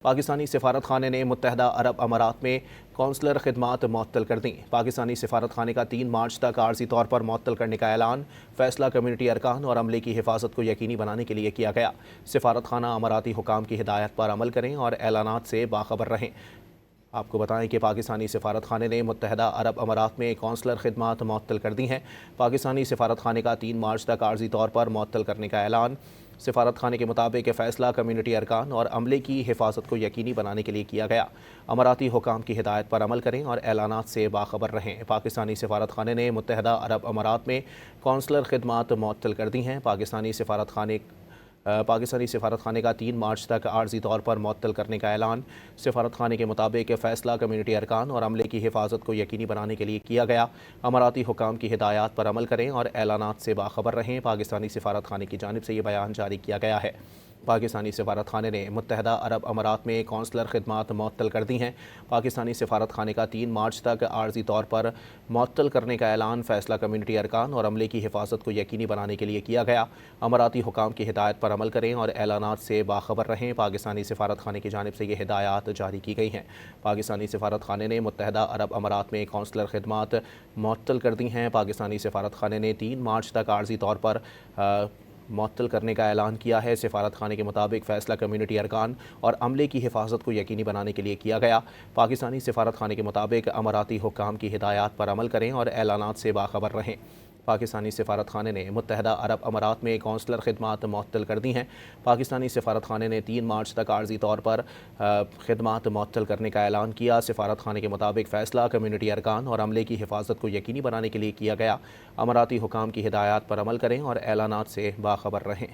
پاکستانی سفارت خانے نے متحدہ عرب امارات میں کونسلر خدمات معطل کر دیں۔ پاکستانی سفارت خانے کا 3 مارچ تک عارضی طور پر معطل کرنے کا اعلان فیصلہ کمیونٹی ارکان اور عملے کی حفاظت کو یقینی بنانے کے لیے کیا گیا۔ سفارت خانہ اماراتی حکام کی ہدایت پر عمل کریں اور اعلانات سے باخبر رہیں۔ آپ کو بتائیں کہ پاکستانی سفارت خانے نے متحدہ عرب امارات میں کونسلر خدمات معطل کر دی ہیں۔ پاکستانی سفارت خانے کا 3 مارچ تک عارضی طور پر معطل کرنے کا اعلان سفارت خانے کے مطابق فیصلہ کمیونٹی ارکان اور عملے کی حفاظت کو یقینی بنانے کے لیے کیا گیا۔ اماراتی حکام کی ہدایت پر عمل کریں اور اعلانات سے باخبر رہیں۔ پاکستانی سفارت خانے نے متحدہ عرب امارات میں کونسلر خدمات معطل کر دی ہیں۔ پاکستانی سفارت خانے کا 3 مارچ تک عارضی طور پر معطل کرنے کا اعلان سفارت خانے کے مطابق فیصلہ کمیونٹی ارکان اور عملے کی حفاظت کو یقینی بنانے کے لیے کیا گیا۔ اماراتی حکام کی ہدایات پر عمل کریں اور اعلانات سے باخبر رہیں۔ پاکستانی سفارت خانے کی جانب سے یہ بیان جاری کیا گیا ہے۔ پاکستانی سفارت خانے نے متحدہ عرب امارات میں کونسلر خدمات معطل کر دی ہیں۔ پاکستانی سفارت خانے کا 3 مارچ تک عارضی طور پر معطل کرنے کا اعلان فیصلہ کمیونٹی ارکان اور عملے کی حفاظت کو یقینی بنانے کے لیے کیا گیا۔ اماراتی حکام کی ہدایت پر عمل کریں اور اعلانات سے باخبر رہیں۔ پاکستانی سفارت خانے کی جانب سے یہ ہدایات جاری کی گئی ہیں۔ پاکستانی سفارت خانے نے متحدہ عرب امارات میں کونسلر خدمات معطل کر دی ہیں۔ پاکستانی سفارت خانے نے 3 مارچ تک عارضی طور پر معطل کرنے کا اعلان کیا ہے۔ سفارت خانے کے مطابق فیصلہ کمیونٹی ارکان اور عملے کی حفاظت کو یقینی بنانے کے لیے کیا گیا۔ پاکستانی سفارت خانے کے مطابق اماراتی حکام کی ہدایات پر عمل کریں اور اعلانات سے باخبر رہیں۔ پاکستانی سفارت خانے نے متحدہ عرب امارات میں کونسلر خدمات معطل کر دی ہیں۔ پاکستانی سفارت خانے نے 3 مارچ تک عارضی طور پر خدمات معطل کرنے کا اعلان کیا۔ سفارت خانے کے مطابق فیصلہ کمیونٹی ارکان اور عملے کی حفاظت کو یقینی بنانے کے لیے کیا گیا۔ اماراتی حکام کی ہدایات پر عمل کریں اور اعلانات سے باخبر رہیں۔